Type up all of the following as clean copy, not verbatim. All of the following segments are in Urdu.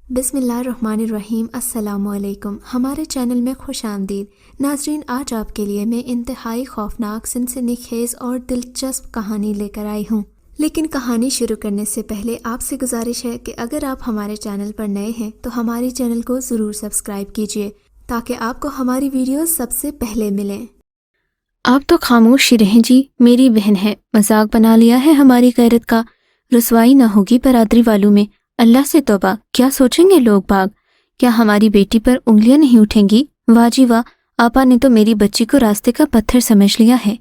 بسم اللہ الرحمن الرحیم۔ السلام علیکم، ہمارے چینل میں خوش آمدید ناظرین۔ آج آپ کے لیے میں انتہائی خوفناک، سنسنی خیز اور دلچسپ کہانی لے کر آئی ہوں، لیکن کہانی شروع کرنے سے پہلے آپ سے گزارش ہے کہ اگر آپ ہمارے چینل پر نئے ہیں تو ہمارے چینل کو ضرور سبسکرائب کیجیے تاکہ آپ کو ہماری ویڈیوز سب سے پہلے ملیں۔ آپ تو خاموش ہی رہیں جی، میری بہن ہے، مذاق بنا لیا ہے ہماری غیرت کا، رسوائی نہ ہوگی برادری والوں میں، اللہ سے توبہ، کیا سوچیں گے لوگ باغ، کیا ہماری بیٹی پر انگلیاں نہیں اٹھیں گی؟ واہ جی واہ، آپا نے تو میری بچی کو راستے کا پتھر سمجھ لیا ہے۔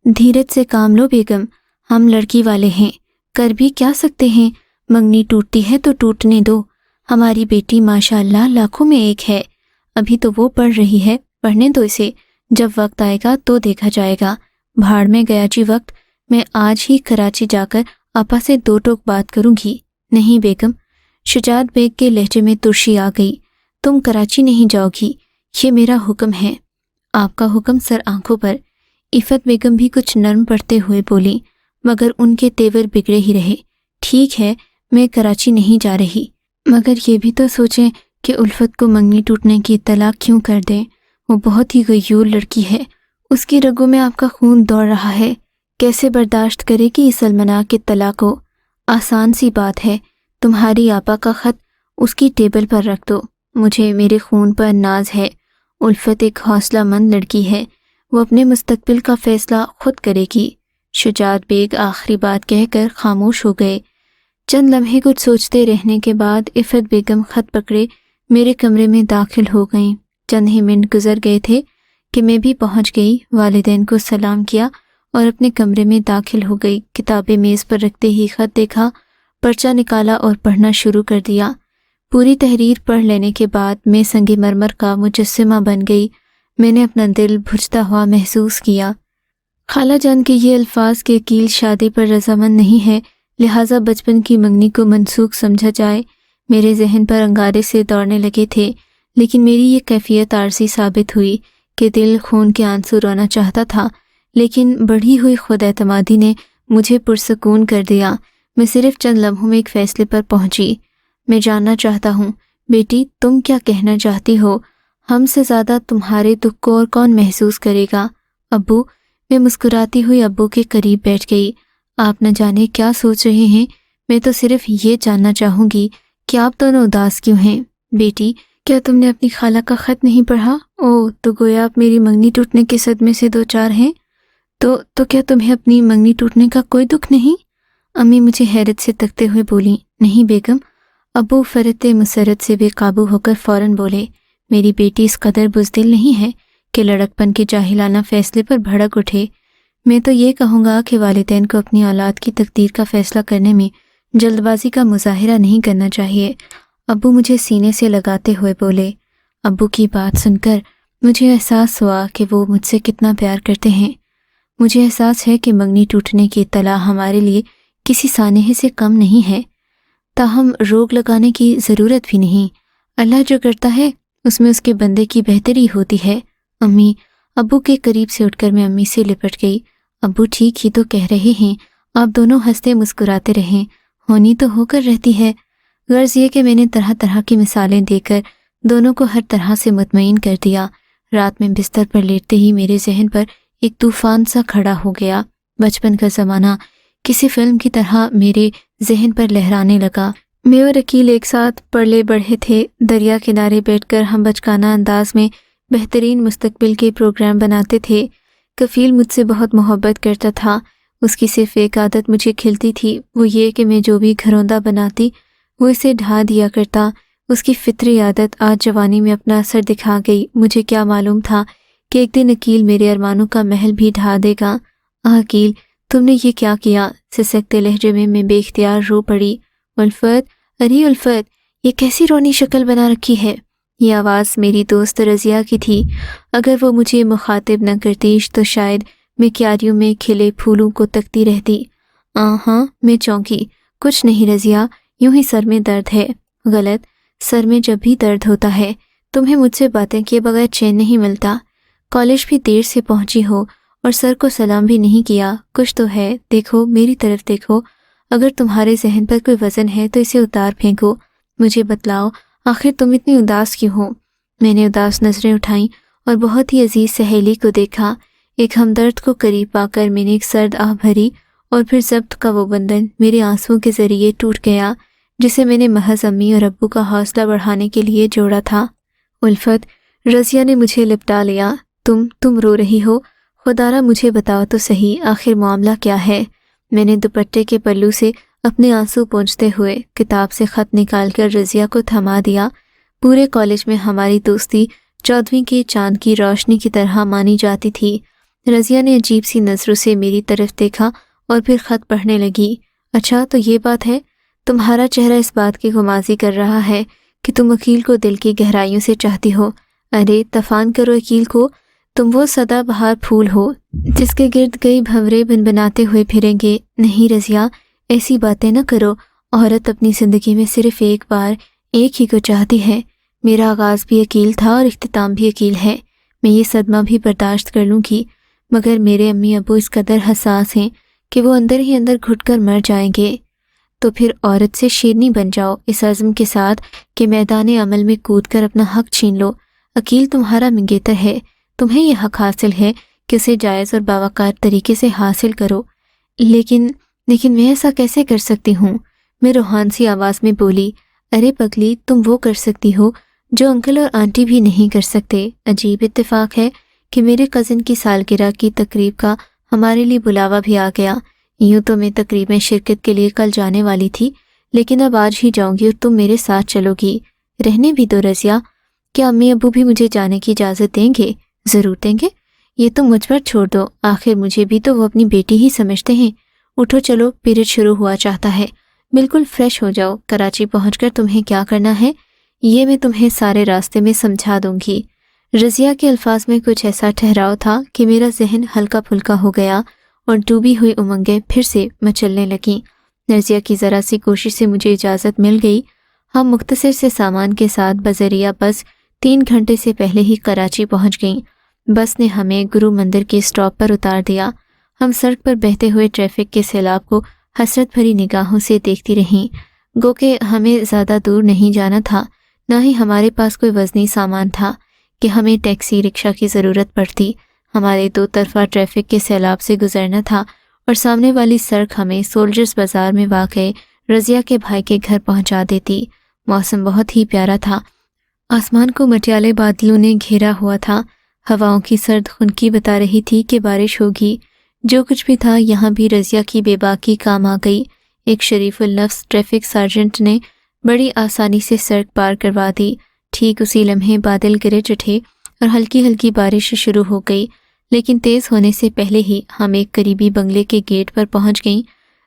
دھیرج سے کام لو بیگم، ہم لڑکی والے ہیں، کر بھی کیا سکتے ہیں، منگنی ٹوٹتی ہے تو ٹوٹنے دو، ہماری بیٹی ماشاء اللہ لاکھوں میں ایک ہے، ابھی تو وہ پڑھ رہی ہے، پڑھنے دو اسے، جب وقت آئے گا تو دیکھا جائے گا۔ بھاڑ میں گیا جی وقت، میں آج ہی کراچی جا کر آپا سے دو ٹوک بات کروں گی۔ نہیں بیگم، شجاعت بیگ کے لہجے میں ترشی آ گئی، تم کراچی نہیں جاؤ گی، یہ میرا حکم ہے۔ آپ کا حکم سر آنکھوں پر، عفت بیگم بھی کچھ نرم پڑتے ہوئے بولی، مگر ان کے تیور بگڑے ہی رہے۔ ٹھیک ہے، میں کراچی نہیں جا رہی، مگر یہ بھی تو سوچیں کہ الفت کو منگنی ٹوٹنے کی اطلاع کیوں کر دیں، وہ بہت ہی غیور لڑکی ہے، اس کی رگوں میں آپ کا خون دوڑ رہا ہے، کیسے برداشت کرے گی اس المناک اطلاع کو؟ آسان سی بات ہے، تمہاری آپا کا خط اس کی ٹیبل پر رکھ دو، مجھے میرے خون پر ناز ہے، الفت ایک حوصلہ مند لڑکی ہے، وہ اپنے مستقبل کا فیصلہ خود کرے گی۔ شجاعت بیگ آخری بات کہہ کر خاموش ہو گئے۔ چند لمحے کچھ سوچتے رہنے کے بعد عفت بیگم خط پکڑے میرے کمرے میں داخل ہو گئیں۔ چند ہی منٹ گزر گئے تھے کہ میں بھی پہنچ گئی، والدین کو سلام کیا اور اپنے کمرے میں داخل ہو گئی۔ کتابیں میز پر رکھتے ہی خط دیکھا، پرچہ نکالا اور پڑھنا شروع کر دیا۔ پوری تحریر پڑھ لینے کے بعد میں سنگ مرمر کا مجسمہ بن گئی۔ میں نے اپنا دل بھجتا ہوا محسوس کیا۔ خالہ جان کے یہ الفاظ کہ عقیل شادی پر رضامند نہیں ہے، لہٰذا بچپن کی منگنی کو منسوخ سمجھا جائے، میرے ذہن پر انگارے سے دوڑنے لگے تھے، لیکن میری یہ کیفیت عارضی ثابت ہوئی کہ دل خون کے آنسو رونا چاہتا تھا، لیکن بڑھی ہوئی خود اعتمادی نے مجھے پرسکون کر دیا۔ میں صرف چند لمحوں میں ایک فیصلے پر پہنچی۔ میں جاننا چاہتا ہوں بیٹی، تم کیا کہنا چاہتی ہو؟ ہم سے زیادہ تمہارے دکھ کو اور کون محسوس کرے گا؟ ابو، میں مسکراتی ہوئی ابو کے قریب بیٹھ گئی۔ آپ نہ جانے کیا سوچ رہے ہیں، میں تو صرف یہ جاننا چاہوں گی کہ آپ دونوں اداس کیوں ہیں؟ بیٹی، کیا تم نے اپنی خالہ کا خط نہیں پڑھا؟ اوہ، تو گویا آپ میری منگنی ٹوٹنے کے صدمے سے دو چار ہیں۔ تو کیا تمہیں اپنی منگنی ٹوٹنے کا کوئی دکھ نہیں؟ امی مجھے حیرت سے تکتے ہوئے بولی۔ نہیں بیگم۔ ابو فرت مسرت سے بے قابو ہو کر فوراً بولے، میری بیٹی اس قدر بزدل نہیں ہے کہ لڑکپن کے جاہلانہ فیصلے پر بھڑک اٹھے۔ میں تو یہ کہوں گا کہ والدین کو اپنی اولاد کی تقدیر کا فیصلہ کرنے میں جلد بازی کا مظاہرہ نہیں کرنا چاہیے۔ ابو مجھے سینے سے لگاتے ہوئے بولے۔ ابو کی بات سن کر مجھے احساس ہوا کہ وہ مجھ سے کتنا پیار کرتے ہیں۔ مجھے احساس ہے کہ منگنی ٹوٹنے کی اطلاع ہمارے لیے کسی سانحے سے کم نہیں ہے، تاہم روک لگانے کی ضرورت بھی نہیں۔ اللہ جو کرتا ہے اس میں اس کے بندے کی بہتری ہوتی ہے۔ امی، ابو کے قریب سے اٹھ کر میں امی سے لپٹ گئی۔ ابو ٹھیک ہی تو کہہ رہے ہیں، آپ دونوں ہنستے مسکراتے رہیں، ہونی تو ہو کر رہتی ہے۔ غرض یہ کہ میں نے طرح طرح کی مثالیں دے کر دونوں کو ہر طرح سے مطمئن کر دیا۔ رات میں بستر پر لیٹتے ہی میرے ذہن پر ایک طوفان سا کھڑا ہو گیا۔ بچپن کا زمانہ کسی فلم کی طرح میرے ذہن پر لہرانے لگا۔ میں اور عقیل ایک ساتھ پڑلے بڑھے تھے، دریا کنارے بیٹھ کر ہم بچکانہ انداز میں بہترین مستقبل کے پروگرام بناتے تھے۔ کفیل مجھ سے بہت محبت کرتا تھا، اس کی صرف ایک عادت مجھے کھلتی تھی، وہ یہ کہ میں جو بھی گھروندہ بناتی وہ اسے ڈھا دیا کرتا۔ اس کی فطری عادت آج جوانی میں اپنا اثر دکھا گئی۔ مجھے کیا معلوم تھا کہ ایک دن عقیل میرے ارمانوں کا محل بھی ڈھا دے گا۔ عقیل، تم نے یہ کیا کیا؟ سسکتے لہجے میں بے اختیار رو پڑی۔ الفت، ارے الفت، یہ کیسی رونی شکل بنا رکھی ہے؟ یہ آواز میری دوست رضیہ کی تھی۔ اگر وہ مجھے مخاطب نہ کرتی تو شاید میں کیاریوں میں کھلے پھولوں کو تکتی رہتی۔ ہاں، میں چونکی۔ کچھ نہیں رضیہ، یوں ہی سر میں درد ہے۔ غلط، سر میں جب بھی درد ہوتا ہے تمہیں مجھ سے باتیں کیے بغیر چین نہیں ملتا۔ کالج بھی دیر سے پہنچی ہو اور سر کو سلام بھی نہیں کیا، کچھ تو ہے، دیکھو میری طرف دیکھو، اگر تمہارے ذہن پر کوئی وزن ہے تو اسے اتار پھینکو، مجھے بتلاؤ آخر تم اتنی اداس کیوں ہو؟ میں نے اداس نظریں اٹھائیں اور بہت ہی عزیز سہیلی کو دیکھا۔ ایک ہمدرد کو قریب پا کر میں نے ایک سرد آہ بھری اور پھر ضبط کا وہ بندھن میرے آنسوؤں کے ذریعے ٹوٹ گیا جسے میں نے محض امی اور ابو کا حوصلہ بڑھانے کے لیے جوڑا تھا۔ الفت، رضیہ نے مجھے لپٹا لیا۔ تم رو رہی ہو؟ خدارا مجھے بتاؤ تو صحیح، آخر معاملہ کیا ہے؟ میں نے دوپٹے کے پلو سے اپنے آنسو پونچھتے ہوئے کتاب سے خط نکال کر رضیہ کو تھما دیا۔ پورے کالج میں ہماری دوستی 14ویں کے چاند کی روشنی کی طرح مانی جاتی تھی۔ رضیہ نے عجیب سی نظروں سے میری طرف دیکھا اور پھر خط پڑھنے لگی۔ اچھا تو یہ بات ہے، تمہارا چہرہ اس بات کی غمازی کر رہا ہے کہ تم عقیل کو دل کی گہرائیوں سے چاہتی ہو۔ ارے طفان کرو عقیل کو، تم وہ سدا بہار پھول ہو جس کے گرد کئی بھنورے بنبناتے ہوئے پھریں گے۔ نہیں رضیہ، ایسی باتیں نہ کرو۔ عورت اپنی زندگی میں صرف ایک بار ایک ہی کو چاہتی ہے۔ میرا آغاز بھی عقیل تھا اور اختتام بھی عقیل ہے۔ میں یہ صدمہ بھی برداشت کر لوں گی، مگر میرے امی ابو اس قدر حساس ہیں کہ وہ اندر ہی اندر گھٹ کر مر جائیں گے۔ تو پھر عورت سے شیرنی بن جاؤ اس عزم کے ساتھ کہ میدان عمل میں کود کر اپنا حق چھین لو۔ عقیل تمہارا منگیتر ہے، تمہیں یہ حق حاصل ہے کہ اسے جائز اور باوقار طریقے سے حاصل کرو۔ لیکن میں ایسا کیسے کر سکتی ہوں؟ میں روحان سی آواز میں بولی۔ ارے پگلی، تم وہ کر سکتی ہو جو انکل اور آنٹی بھی نہیں کر سکتے۔ عجیب اتفاق ہے کہ میرے کزن کی سالگرہ کی تقریب کا ہمارے لیے بلاوا بھی آ گیا۔ یوں تو میں تقریب میں شرکت کے لیے کل جانے والی تھی، لیکن اب آج ہی جاؤں گی اور تم میرے ساتھ چلو گی۔ رہنے بھی دو رضیہ، کیا امی ابو بھی مجھے جانے کی اجازت دیں گے؟ ضرور دیں گے، یہ تم مجھ پر چھوڑ دو، آخر مجھے بھی تو وہ اپنی بیٹی ہی سمجھتے ہیں۔ اٹھو چلو، پیریڈ شروع ہوا چاہتا ہے۔ بالکل فریش ہو جاؤ، کراچی پہنچ کر تمہیں کیا کرنا ہے یہ میں تمہیں سارے راستے میں سمجھا دوں گی۔ رضیہ کے الفاظ میں کچھ ایسا ٹھہراؤ تھا کہ میرا ذہن ہلکا پھلکا ہو گیا اور ڈوبی ہوئی امنگیں پھر سے مچلنے لگیں۔ رضیہ کی ذرا سی کوشش سے مجھے اجازت مل گئی۔ ہم مختصر سے سامان کے ساتھ بذریعہ بس 3 گھنٹے سے پہلے ہی کراچی پہنچ گئیں۔ بس نے ہمیں گرو مندر کے اسٹاپ پر اتار دیا۔ ہم سڑک پر بہتے ہوئے ٹریفک کے سیلاب کو حسرت بھری نگاہوں سے دیکھتی رہیں۔ گو کہ ہمیں زیادہ دور نہیں جانا تھا، نہ ہی ہمارے پاس کوئی وزنی سامان تھا کہ ہمیں ٹیکسی رکشہ کی ضرورت پڑتی۔ ہمارے 2 طرفہ ٹریفک کے سیلاب سے گزرنا تھا اور سامنے والی سڑک ہمیں سولجرز بازار میں واقع رضیہ کے بھائی کے گھر پہنچا دیتی۔ موسم بہت ہی پیارا تھا، آسمان کو مٹیالے بادلوں نے گھیرا ہوا تھا۔ ہواؤں کی سرد خنکی بتا رہی تھی کہ بارش ہوگی۔ جو کچھ بھی تھا یہاں بھی رضیہ کی بے باکی کام آ گئی۔ ایک شریف النفس ٹریفک سارجنٹ نے بڑی آسانی سے سڑک پار کروا دی۔ ٹھیک اسی لمحے بادل گرج اٹھے اور ہلکی ہلکی بارش شروع ہو گئی، لیکن تیز ہونے سے پہلے ہی ہم ایک قریبی بنگلے کے گیٹ پر پہنچ گئیں۔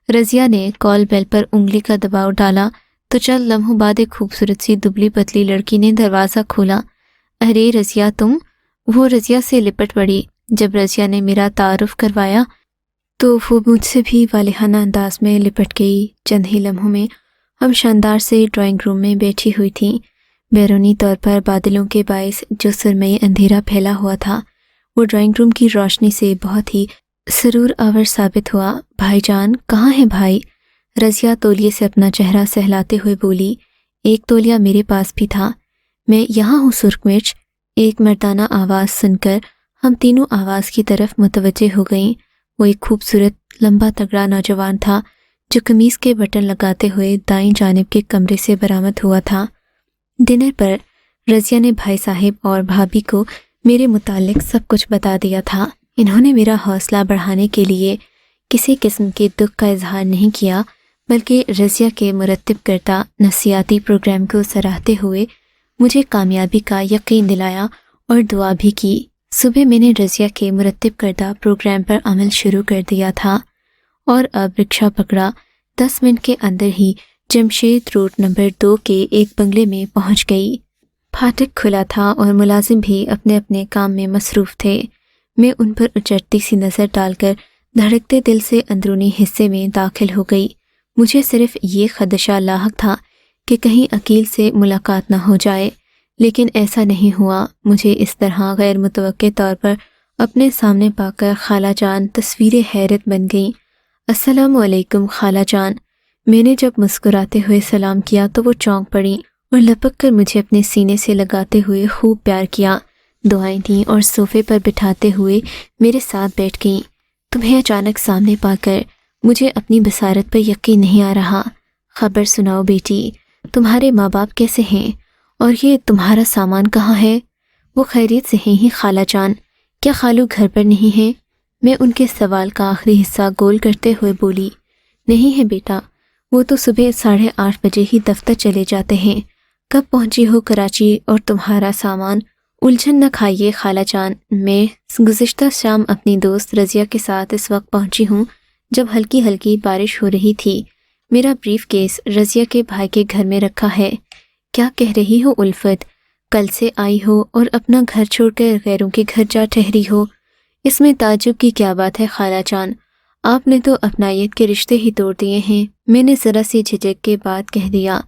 رضیہ نے کال بیل پر انگلی کا دباؤ ڈالا تو چند لمحوں بعد ایک خوبصورت سی دبلی پتلی لڑکی نے دروازہ کھولا۔ ارے رضیہ تم؟ وہ رضیہ سے لپٹ پڑی۔ جب رضیہ نے میرا تعارف کروایا تو وہ مجھ سے بھی والہانہ انداز میں لپٹ گئی۔ چند ہی لمحوں میں ہم شاندار سے ڈرائنگ روم میں بیٹھی ہوئی تھیں۔ بیرونی طور پر بادلوں کے باعث جو سرمئی اندھیرا پھیلا ہوا تھا وہ ڈرائنگ روم کی روشنی سے بہت ہی سرور آور ثابت ہوا۔ بھائی جان کہاں ہیں بھائی؟ رضیہ تولیے سے اپنا چہرہ سہلاتے ہوئے بولی۔ ایک تولیہ میرے پاس بھی تھا۔ میں یہاں ہوں سرخ مرچ۔ ایک مردانہ آواز سن کر ہم تینوں آواز کی طرف متوجہ ہو گئیں۔ وہ ایک خوبصورت لمبا تگڑا نوجوان تھا جو قمیص کے بٹن لگاتے ہوئے دائیں جانب کے کمرے سے برآمد ہوا تھا۔ ڈنر پر رضیہ نے بھائی صاحب اور بھابھی کو میرے متعلق سب کچھ بتا دیا تھا۔ انہوں نے میرا حوصلہ بڑھانے کے لیے کسی قسم کے دکھ کا اظہار نہیں کیا، بلکہ رضیہ کے مرتب کردہ نفسیاتی پروگرام کو سراہتے ہوئے مجھے کامیابی کا یقین دلایا اور دعا بھی کی۔ صبح میں نے رضیہ کے مرتب کردہ پروگرام پر عمل شروع کر دیا تھا اور اب رکشہ پکڑا 10 منٹ کے اندر ہی جمشید روڈ نمبر 2 کے ایک بنگلے میں پہنچ گئی۔ پھاٹک کھلا تھا اور ملازم بھی اپنے اپنے کام میں مصروف تھے۔ میں ان پر اچرتی سی نظر ڈال کر دھڑکتے دل سے اندرونی حصے میں داخل ہو گئی۔ مجھے صرف یہ خدشہ لاحق تھا کہ کہیں عقیل سے ملاقات نہ ہو جائے، لیکن ایسا نہیں ہوا۔ مجھے اس طرح غیر متوقع طور پر اپنے سامنے پا کر خالہ جان تصویر حیرت بن گئیں۔ السلام علیکم خالہ جان۔ میں نے جب مسکراتے ہوئے سلام کیا تو وہ چونک پڑیں اور لپک کر مجھے اپنے سینے سے لگاتے ہوئے خوب پیار کیا، دعائیں دیں اور صوفے پر بٹھاتے ہوئے میرے ساتھ بیٹھ گئیں۔ تمہیں اچانک سامنے پا کر مجھے اپنی بصارت پر یقین نہیں آ رہا۔ خبر سناؤ بیٹی، تمہارے ماں باپ کیسے ہیں؟ اور یہ تمہارا سامان کہاں ہے؟ وہ خیریت سے ہیں ہی خالہ جان؟ کیا خالو گھر پر نہیں ہیں؟ میں ان کے سوال کا آخری حصہ گول کرتے ہوئے بولی۔ نہیں ہے بیٹا، وہ تو صبح 8:30 بجے ہی دفتر چلے جاتے ہیں۔ کب پہنچی ہو کراچی اور تمہارا سامان؟ الجھن نہ کھائیے خالہ جان، میں گزشتہ شام اپنی دوست رضیہ کے ساتھ اس وقت پہنچی ہوں جب ہلکی ہلکی بارش ہو رہی تھی۔ میرا بریف کیس رضیہ کے بھائی کے گھر میں رکھا ہے۔ کیا کہہ رہی ہو الفت؟ کل سے آئی ہو اور اپنا گھر چھوڑ کر غیروں کے گھر جا ٹھہری ہو؟ اس میں تعجب کی کیا بات ہے خالہ جان؟ آپ نے تو اپنائیت کے رشتے ہی توڑ دیے ہیں، میں نے ذرا سی جھجک کے بعد کہہ دیا۔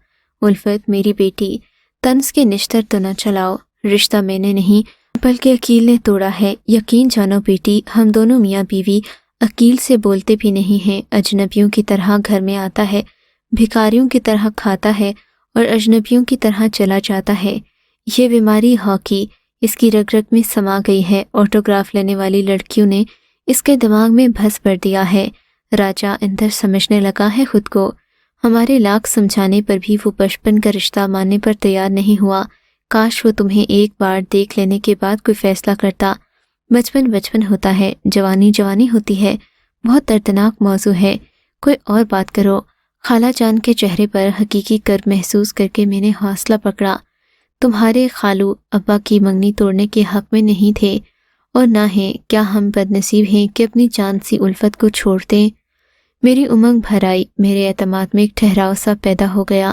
الفت میری بیٹی، طنز کے نشتر تو نہ چلاؤ، رشتہ میں نے نہیں بلکہ عقیل نے توڑا ہے۔ یقین جانو بیٹی، ہم دونوں میاں بیوی عقیل سے بولتے بھی نہیں ہیں، اجنبیوں کی طرح گھر میں آتا ہے، بھکاریوں کی طرح کھاتا ہے اور اجنبیوں کی طرح چلا جاتا ہے۔ یہ بیماری ہاکی اس کی رگ رگ میں سما گئی ہے۔ آٹوگراف لینے والی لڑکیوں نے اس کے دماغ میں بھس بھر دیا ہے۔ راجہ اندر سمجھنے لگا ہے خود کو۔ ہمارے لاکھ سمجھانے پر بھی وہ بچپن کا رشتہ ماننے پر تیار نہیں ہوا۔ کاش وہ تمہیں ایک بار دیکھ لینے کے بعد کوئی فیصلہ کرتا۔ بچپن بچپن ہوتا ہے، جوانی جوانی ہوتی ہے، بہت دردناک موضوع ہے، کوئی اور بات کرو۔ خالہ جان کے چہرے پر حقیقی کرب محسوس کر کے میں نے حوصلہ پکڑا۔ تمہارے خالو ابا کی منگنی توڑنے کے حق میں نہیں تھے اور نہ ہیں۔ کیا ہم بد نصیب ہیں کہ اپنی چاند سی الفت کو چھوڑ دیں؟ میری امنگ بھر آئی، میرے اعتماد میں ایک ٹھہراؤ سا پیدا ہو گیا۔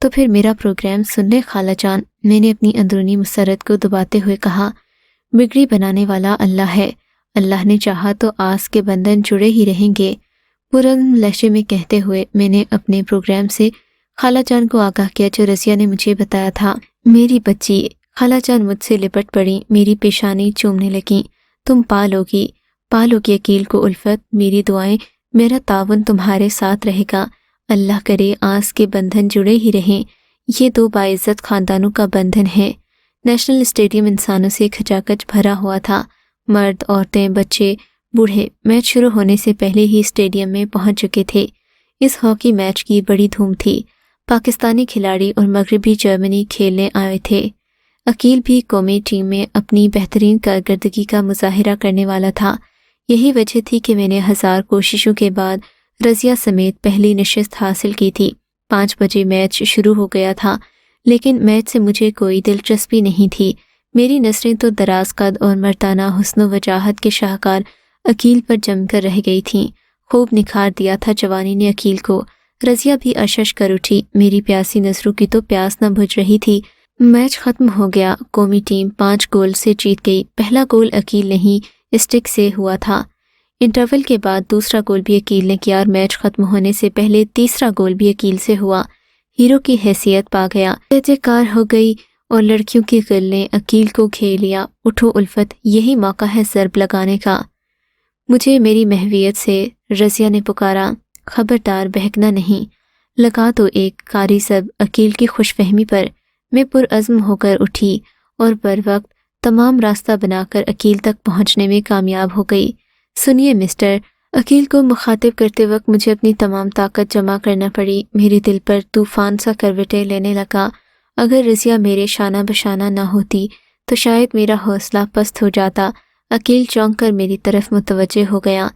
تو پھر میرا پروگرام سن لے خالہ جان، میں نے اپنی اندرونی مسرت کو دباتے ہوئے کہا۔ بگڑی بنانے والا اللہ ہے، اللہ نے چاہا تو آس کے بندھن جڑے ہی رہیں گے۔ پرعزم لہجے میں کہتے ہوئے میں نے اپنے پروگرام سے خالہ جان کو آگاہ کیا جو رضیہ نے مجھے بتایا تھا۔ میری بچی، خالہ جان مجھ سے لپٹ پڑیں، میری پیشانی چومنے لگیں۔ تم پالوگی عقیل کو الفت، میری دعائیں، میرا تعاون تمہارے ساتھ رہے گا۔ اللہ کرے آس کے بندھن جڑے ہی رہیں۔ یہ دو باعزت خاندانوں کا بندھن ہے۔ نیشنل اسٹیڈیم انسانوں سے کھچاکچ بھرا ہوا تھا، مرد، عورتیں، بچے، بوڑھے میچ شروع ہونے سے پہلے ہی اسٹیڈیم میں پہنچ چکے تھے۔ اس ہاکی میچ کی بڑی دھوم تھی۔ پاکستانی کھلاڑی اور مغربی جرمنی کھیلنے آئے تھے۔ عقیل بھی قومی ٹیم میں اپنی بہترین کارکردگی کا مظاہرہ کرنے والا تھا۔ یہی وجہ تھی کہ میں نے 1000 کوششوں کے بعد رضیہ سمیت پہلی نشست حاصل کی تھی۔ 5 بجے میچ شروع ہو گیا تھا، لیکن میچ سے مجھے کوئی دلچسپی نہیں تھی۔ میری نظریں تو دراز قد اور مردانہ حسن و وجاہت کے شاہکار عقیل پر جم کر رہ گئی تھیں۔ خوب نکھار دیا تھا جوانی نے عقیل کو۔ رضیہ بھی اشش کر اٹھی، میری پیاسی نظروں کی تو پیاس نہ بجھ رہی تھی۔ میچ ختم ہو گیا، قومی ٹیم 5 گول سے جیت گئی۔ پہلا گول عقیل نہیں اسٹک سے ہوا تھا۔ انٹرول کے بعد دوسرا گول بھی عقیل نے کیا اور میچ ختم ہونے سے پہلے تیسرا گول بھی عقیل سے ہوا۔ ہیرو کی حیثیت پا گیا، جے جے کار ہو گئی اور لڑکیوں کی غل نے عقیل کو گھیر لیا۔ اٹھو الفت، یہی موقع ہے ضرب لگانے کا۔ مجھے میری محویت سے رضیہ نے پکارا۔ خبردار بہکنا نہیں، لگا دو ایک قاری سب عقیل کی خوش فہمی پر۔ میں پرعزم ہو کر اٹھی اور بر وقت تمام راستہ بنا کر عقیل تک پہنچنے میں کامیاب ہو گئی۔ سنیے مسٹر، عقیل کو مخاطب کرتے وقت مجھے اپنی تمام طاقت جمع کرنا پڑی۔ میرے دل پر طوفان سا کروٹیں لینے لگا۔ اگر رضیہ میرے شانہ بشانہ نہ ہوتی تو شاید میرا حوصلہ پست ہو جاتا۔ عقیل چونک کر میری طرف متوجہ ہو گیا۔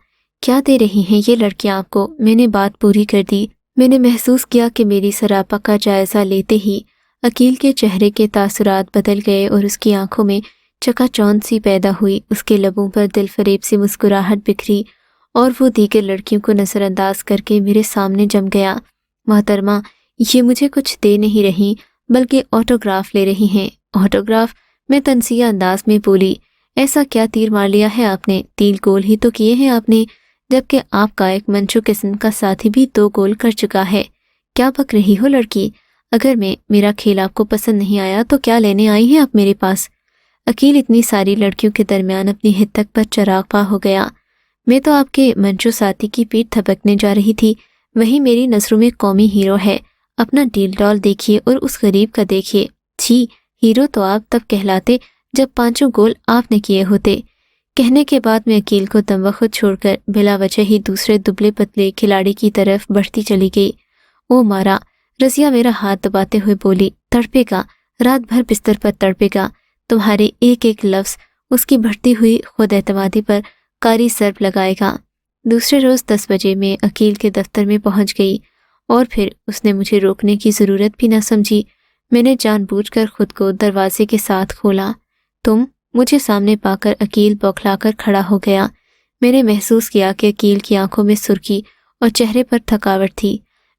کیا دے رہی ہیں یہ لڑکیاں آپ کو؟ میں نے بات پوری کر دی۔ میں نے محسوس کیا کہ میری سراپا کا جائزہ لیتے ہی عقیل کے چہرے کے تاثرات بدل گئے اور اس کی آنکھوں میں چکا چوند سی پیدا ہوئی۔ اس کے لبوں پر دل فریب سی مسکراہٹ بکھری اور وہ دیگر لڑکیوں کو نظر انداز کر کے میرے سامنے جم گیا۔ محترمہ، یہ مجھے کچھ دے نہیں رہی بلکہ آٹوگراف لے رہی ہیں۔ آٹوگراف؟ میں تنزیہ انداز میں بولی۔ ایسا کیا تیر مار لیا ہے آپ نے؟ 3 گول ہی تو کیے ہیں آپ نے، جبکہ آپ کا ایک منشو قسم کا ساتھی بھی 2 گول کر چکا ہے۔ کیا بک رہی ہو لڑکی؟ اگر میرا کھیل آپ کو پسند نہیں آیا تو کیا لینے آئی ہیں آپ میرے پاس؟ عقیل اتنی ساری لڑکیوں کے درمیان اپنی حد تک پر چراغ پا ہو گیا۔ میں تو آپ کے منشو ساتھی کی پیٹھ تھپکنے جا رہی تھی، وہی میری نظروں میں قومی ہیرو ہے۔ اپنا ڈیل ڈال دیکھیے اور اس غریب کا دیکھیے۔ جی، ہیرو تو آپ تب کہلاتے جب 5 گول آپ نے کیے ہوتے۔ کہنے کے بعد میں عقیل کو دم وخود چھوڑ کر بلا وجہ ہی دوسرے دبلے پتلے کھلاڑی کی طرف بڑھتی چلی گئی۔ او مارا، رضیہ میرا ہاتھ دباتے ہوئے بولی، تڑپے گا، رات بھر بستر پر تڑپے گا۔ تمہارے ایک ایک لفظ اس کی بڑھتی ہوئی خود اعتمادی پر قاری ضرب لگائے گا۔ دوسرے روز 10 بجے میں عقیل کے دفتر میں پہنچ گئی اور پھر اس نے مجھے روکنے کی ضرورت بھی نہ سمجھی۔ میں نے جان بوجھ کر خود کو دروازے کے ساتھ کھولا۔ تم؟ مجھے سامنے پا کر عقیل بوکھلا کر کھڑا ہو گیا۔ میں نے محسوس کیا کہ عقیل کی آنکھوں میں سرخی اور چہرے پر تھکاوٹ تھی۔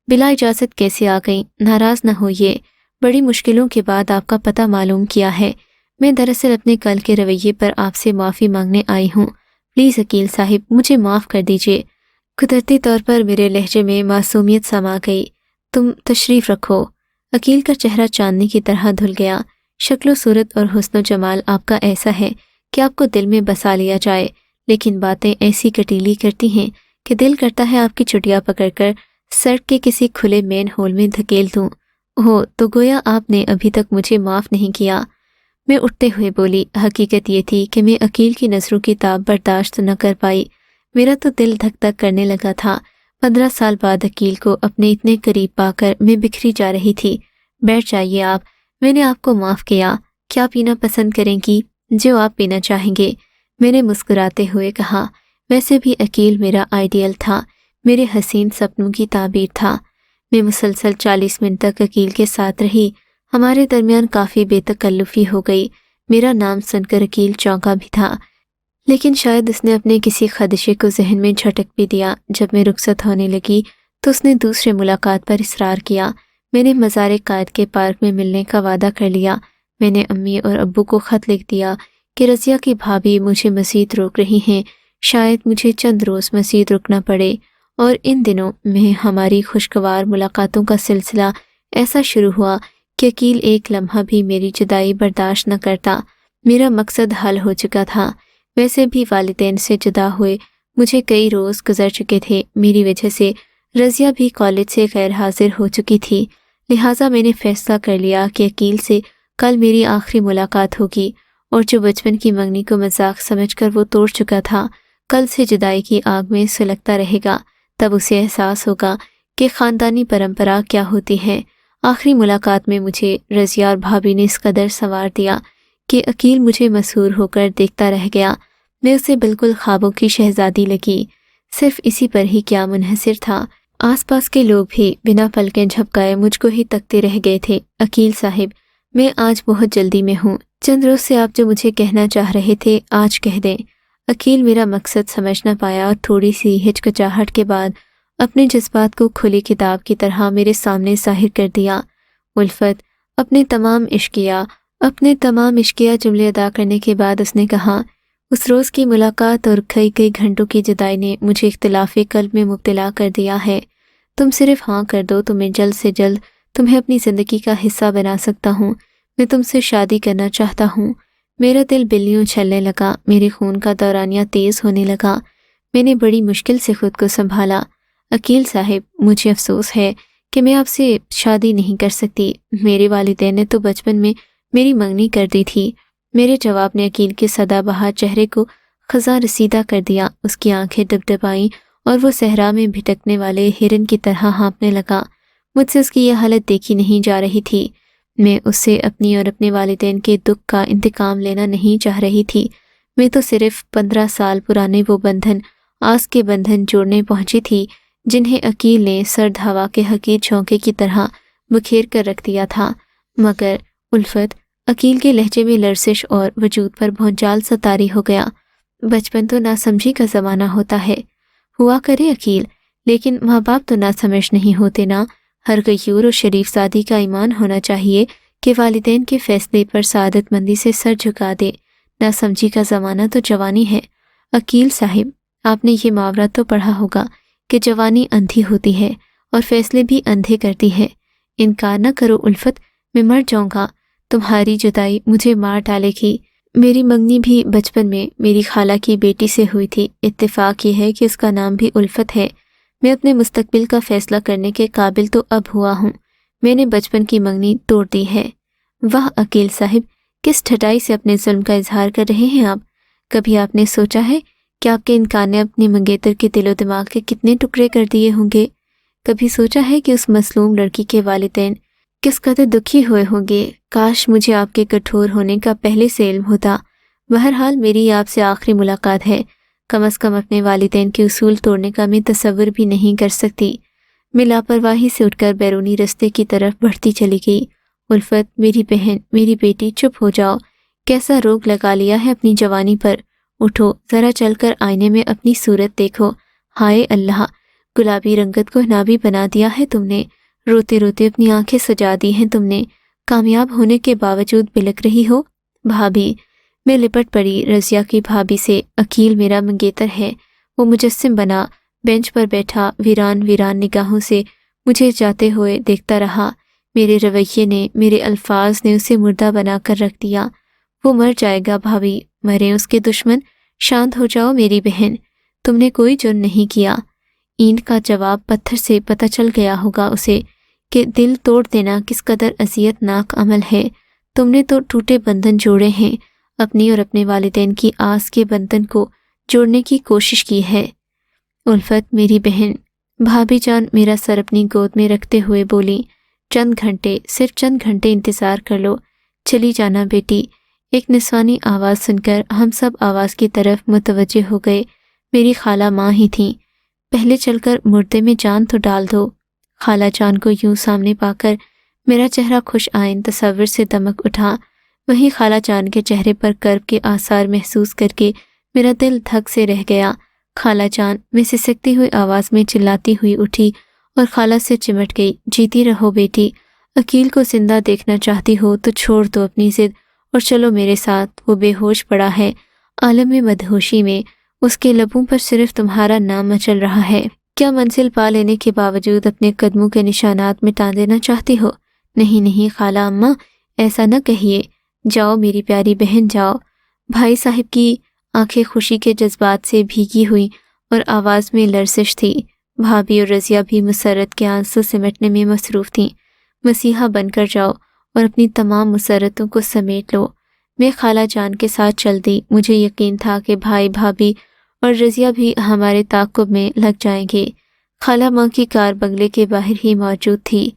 بلا اجازت کیسے آ گئیں؟ ناراض نہ ہوئیے، بڑی مشکلوں کے بعد آپ کا پتہ معلوم کیا ہے۔ میں دراصل اپنے کل کے رویے پر آپ سے معافی مانگنے آئی ہوں۔ پلیز عقیل صاحب، مجھے معاف کر دیجیے۔ قدرتی طور پر میرے لہجے میں معصومیت سما گئی۔ تم تشریف رکھو۔ عقیل کا چہرہ چاندنی کی طرح دھل گیا۔ شکل و صورت اور حسن و جمال آپ کا ایسا ہے کہ آپ کو دل میں بسا لیا جائے، لیکن باتیں ایسی کٹیلی کرتی ہیں کہ دل کرتا ہے آپ کی چٹیا پکڑ کر سڑک کے کسی کھلے مین ہول میں دھکیل دوں۔ تو گویا آپ نے ابھی تک مجھے معاف نہیں کیا۔ میں اٹھتے ہوئے بولی، حقیقت یہ تھی کہ میں عقیل کی نظروں کی تاب برداشت نہ کر پائی۔ میرا تو دل دھک دھک کرنے لگا تھا۔ 15 سال بعد عقیل کو اپنے اتنے قریب پا کر میں بکھری جا رہی تھی۔ بیٹھ جائیے آپ، میں نے آپ کو معاف کیا۔ کیا پینا پسند کریں گی؟ جو آپ پینا چاہیں گے، میں نے مسکراتے ہوئے کہا۔ ویسے بھی عقیل میرا آئیڈیل تھا، میرے حسین سپنوں کی تعبیر تھا۔ میں مسلسل 40 منٹ تک عقیل کے ساتھ رہی۔ ہمارے درمیان کافی بے تکلفی ہو گئی۔ میرا نام سن کر عقیل چونکا بھی تھا، لیکن شاید اس نے اپنے کسی خدشے کو ذہن میں جھٹک بھی دیا۔ جب میں رخصت ہونے لگی تو اس نے دوسرے ملاقات پر اصرار کیا۔ میں نے مزار قائد کے پارک میں ملنے کا وعدہ کر لیا۔ میں نے امی اور ابو کو خط لکھ دیا کہ رضیہ کی بھابھی مجھے مزید روک رہی ہیں، شاید مجھے چند روز مزید رکنا پڑے۔ اور ان دنوں میں ہماری خوشگوار ملاقاتوں کا سلسلہ ایسا شروع ہوا کہ عقیل ایک لمحہ بھی میری جدائی برداشت نہ کرتا۔ میرا مقصد حل ہو چکا تھا۔ ویسے بھی والدین سے جدا ہوئے مجھے کئی روز گزر چکے تھے۔ میری وجہ سے رضیہ بھی کالج سے غیر حاضر ہو چکی تھی، لہٰذا میں نے فیصلہ کر لیا کہ عقیل سے کل میری آخری ملاقات ہوگی، اور جو بچپن کی منگنی کو مذاق سمجھ کر وہ توڑ چکا تھا، کل سے جدائی کی آگ میں سلگتا رہے گا۔ تب اسے احساس ہوگا کہ خاندانی پرمپرا کیا ہوتی ہے۔ آخری ملاقات میں مجھے رضیہ اور بھابھی نے اس قدر سنوار دیا کہ عقیل مجھے مسحور ہو کر دیکھتا رہ گیا۔ میں اسے بالکل خوابوں کی شہزادی لگی۔ صرف اسی پر ہی کیا منحصر تھا، آس پاس کے لوگ بھی بنا پلکیں جھپکائے مجھ کو ہی تکتے رہ گئے تھے۔ عقیل صاحب، میں آج بہت جلدی میں ہوں۔ چند روز سے آپ جو مجھے کہنا چاہ رہے تھے آج کہہ دیں۔ عقیل میرا مقصد سمجھ نہ پایا اور تھوڑی سی ہچکچاہٹ کے بعد اپنے جذبات کو کھلی کتاب کی طرح میرے سامنے ظاہر کر دیا۔ الفت، اپنے تمام عشقیہ جملے ادا کرنے کے بعد اس نے کہا، اس روز کی ملاقات اور کئی گھنٹوں کی جدائی نے مجھے اختلاف قلب میں مبتلا کر دیا ہے۔ تم صرف ہاں کر دو تو میں جلد سے جلد تمہیں اپنی زندگی کا حصہ بنا سکتا ہوں۔ میں تم سے شادی کرنا چاہتا ہوں۔ میرا دل بلیوں اچھلنے لگا، میرے خون کا دورانیہ تیز ہونے لگا۔ میں نے بڑی مشکل سے خود کو سنبھالا۔ عقیل صاحب، مجھے افسوس ہے کہ میں آپ سے شادی نہیں کر سکتی۔ میرے والدین نے تو بچپن میں میری منگنی کر دی تھی۔ میرے جواب نے عقیل کے سدا بہار چہرے کو خزاں رسیدہ کر دیا۔ اس کی آنکھیں ڈبڈبائیں اور وہ صحرا میں بھٹکنے والے ہرن کی طرح ہانپنے لگا۔ مجھ سے اس کی یہ حالت دیکھی نہیں جا رہی تھی۔ میں اس سے اپنی اور اپنے والدین کے دکھ کا انتقام لینا نہیں چاہ رہی تھی۔ میں تو صرف 15 سال پرانے وہ بندھن، آس کے بندھن جوڑنے پہنچی تھی جنہیں عقیل نے سرد ہوا کے حقیر جھونکے کی طرح بکھیر کر رکھ دیا تھا۔ مگر الفت، عقیل کے لہجے میں لرزش اور وجود پر بھونچال سا طاری ہو گیا۔ بچپن تو ناسمجھی کا زمانہ ہوتا ہے، ہوا کرے عقیل، لیکن ماں باپ تو ناسمجھ نہیں ہوتے نا۔ ہر غیور و شریف زادی کا ایمان ہونا چاہیے کہ والدین کے فیصلے پر سعادت مندی سے سر جھکا دے۔ ناسمجھی کا زمانہ تو جوانی ہے۔ عقیل صاحب، آپ نے یہ محاورہ تو پڑھا ہوگا کہ جوانی اندھی ہوتی ہے اور فیصلے بھی اندھے کرتی ہے۔ انکار نہ کرو الفت، میں مر جاؤں گا۔ تمہاری جدائی مجھے مار ڈالے گی۔ میری منگنی بھی بچپن میں میری خالہ کی بیٹی سے ہوئی تھی۔ اتفاق یہ ہے کہ اس کا نام بھی الفت ہے۔ میں اپنے مستقبل کا فیصلہ کرنے کے قابل تو اب ہوا ہوں۔ میں نے بچپن کی منگنی توڑ دی ہے۔ واہ عقیل صاحب، کس ٹھٹائی سے اپنے ظلم کا اظہار کر رہے ہیں آپ؟ کبھی آپ نے سوچا ہے کہ آپ کے انکار نے اپنے منگیتر کے دل و دماغ کے کتنے ٹکڑے کر دیے ہوں گے؟ کبھی سوچا ہے کہ اس مظلوم لڑکی کے والدین کس قدر دکھی ہوئے ہوں گے؟ کاش مجھے آپ کے کٹھور ہونے کا پہلے سے علم ہوتا۔ بہرحال میری آپ سے آخری ملاقات ہے، کم از کم اپنے والدین کے اصول توڑنے کا میں تصور بھی نہیں کر سکتی۔ میں لاپرواہی سے اٹھ کر بیرونی رستے کی طرف بڑھتی چلی گئی۔ الفت، میری بہن، میری بیٹی، چپ ہو جاؤ۔ کیسا روگ لگا لیا ہے اپنی جوانی پر؟ اٹھو، ذرا چل کر آئینے میں اپنی صورت دیکھو۔ ہائے اللہ، گلابی رنگت کو نابی بنا دیا ہے تم نے، روتے روتے اپنی آنکھیں سجا دی ہیں تم نے، کامیاب ہونے کے باوجود بلک رہی ہو۔ بھابھی، میں لپٹ پڑی رضیہ کی بھابھی سے۔ عقیل میرا منگیتر ہے، وہ مجسم بنا بینچ پر بیٹھا ویران نگاہوں سے مجھے جاتے ہوئے دیکھتا رہا۔ میرے رویے نے، میرے الفاظ نے اسے مردہ بنا کر رکھ دیا۔ وہ مر جائے گا بھابھی، مرے اس کے دشمن۔ شانت ہو جاؤ میری بہن، تم نے کوئی جرم نہیں کیا۔ اینٹ کا جواب پتھر سے پتہ چل گیا ہوگا اسے کہ دل توڑ دینا کس قدر اذیت ناک عمل ہے۔ تم نے تو ٹوٹے بندھن جوڑے ہیں، اپنی اور اپنے والدین کی آس کے بندھن کو جوڑنے کی کوشش کی ہے۔ الفت، میری بہن، بھابھی جان میرا سر اپنی گود میں رکھتے ہوئے بولی، چند گھنٹے، صرف چند گھنٹے انتظار کر لو، چلی جانا بیٹی۔ ایک نسوانی آواز سن کر ہم سب آواز کی طرف متوجہ ہو گئے۔ میری خالہ ماں ہی تھیں۔ پہلے چل کر مردے میں جان تو ڈال دو۔ خالہ جان کو یوں سامنے پا کر میرا چہرہ خوش آئند تصور سے دمک اٹھا۔ وہیں خالہ جان کے چہرے پر کرب کے آثار محسوس کر کے میرا دل دھک سے رہ گیا۔ خالہ جان، میں سسکتی ہوئی آواز میں چلاتی ہوئی اٹھی اور خالہ سے چمٹ گئی۔ جیتی رہو بیٹی، عقیل کو زندہ دیکھنا چاہتی ہو تو چھوڑ دو اپنی ضد اور چلو میرے ساتھ۔ وہ بے ہوش پڑا ہے، عالم میں مدہوشی میں، اس کے لبوں پر صرف تمہارا نام مچل رہا ہے۔ کیا منزل پا لینے کے باوجود اپنے قدموں کے نشانات مٹا دینا چاہتی ہو؟ نہیں نہیں خالہ اماں، ایسا نہ کہیے۔ جاؤ میری پیاری بہن، جاؤ۔ بھائی صاحب کی آنکھیں خوشی کے جذبات سے بھیگی ہوئی اور آواز میں لرزش تھی۔ بھابھی اور رضیہ بھی مسرت کے آنسو سمٹنے میں مصروف تھیں۔ مسیحا بن کر جاؤ اور اپنی تمام مسرتوں کو سمیٹ لو۔ میں خالہ جان کے ساتھ چل دی۔ مجھے یقین تھا کہ بھائی، بھابھی اور رضیہ بھی ہمارے تعاقب میں لگ جائیں گے۔ خالہ ماں کی کار بنگلے کے باہر ہی موجود تھی۔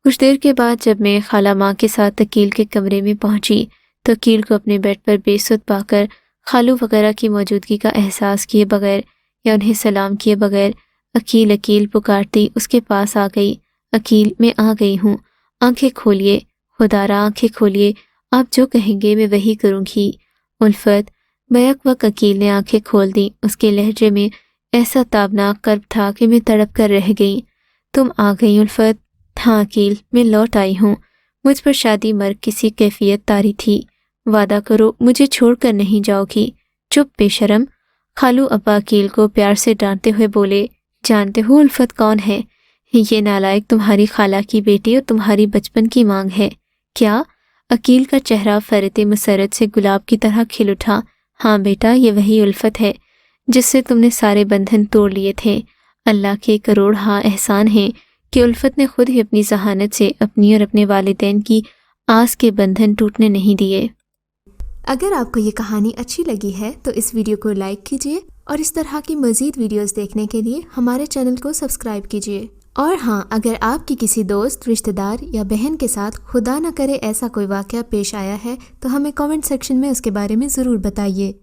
کچھ دیر کے بعد جب میں خالہ ماں کے ساتھ عقیل کے کمرے میں پہنچی تو عقیل کو اپنے بیڈ پر بے سد پا کر خالو وغیرہ کی موجودگی کا احساس کیے بغیر یا انہیں سلام کیے بغیر عقیل عقیل پکارتی اس کے پاس آ گئی۔ عقیل، میں آ گئی ہوں، آنکھیں کھولیے، خدارا آنکھیں کھولیے، آپ جو کہیں گے میں وہی کروں گی۔ الفت، بیک وقت عقیل نے آنکھیں کھول دیں۔ اس کے لہجے میں ایسا تابناک کرب تھا کہ میں تڑپ کر رہ گئی۔ تم آ گئی الفت؟ ہاں عقیل، میں لوٹ آئی ہوں۔ مجھ پر شادی مرگ کسی کیفیت طاری تھی۔ وعدہ کرو مجھے چھوڑ کر نہیں جاؤ گی۔ چپ بے شرم، خالو ابا عقیل کو پیار سے ڈانٹتے ہوئے بولے۔ جانتے ہو الفت کون ہے؟ یہ نالائق تمہاری خالہ کی بیٹی اور تمہاری بچپن کی مانگ ہے۔ کیا؟ عقیل کا چہرہ فرت مسرت سے گلاب کی طرح کھل اٹھا۔ ہاں بیٹا، یہ وہی الفت ہے جس سے تم نے سارے بندھن توڑ لیے تھے۔ اللہ کے کروڑ ہاں احسان ہیں کہ الفت نے خود ہی اپنی ذہانت سے اپنی اور اپنے والدین کی آس کے بندھن ٹوٹنے نہیں دیے۔ اگر آپ کو یہ کہانی اچھی لگی ہے تو اس ویڈیو کو لائک کیجیے اور اس طرح کی مزید ویڈیوز دیکھنے کے لیے ہمارے چینل کو سبسکرائب کیجیے۔ اور ہاں، اگر آپ کی کسی دوست، رشتہ دار یا بہن کے ساتھ خدا نہ کرے ایسا کوئی واقعہ پیش آیا ہے تو ہمیں کامنٹ سیکشن میں اس کے بارے میں ضرور بتائیے۔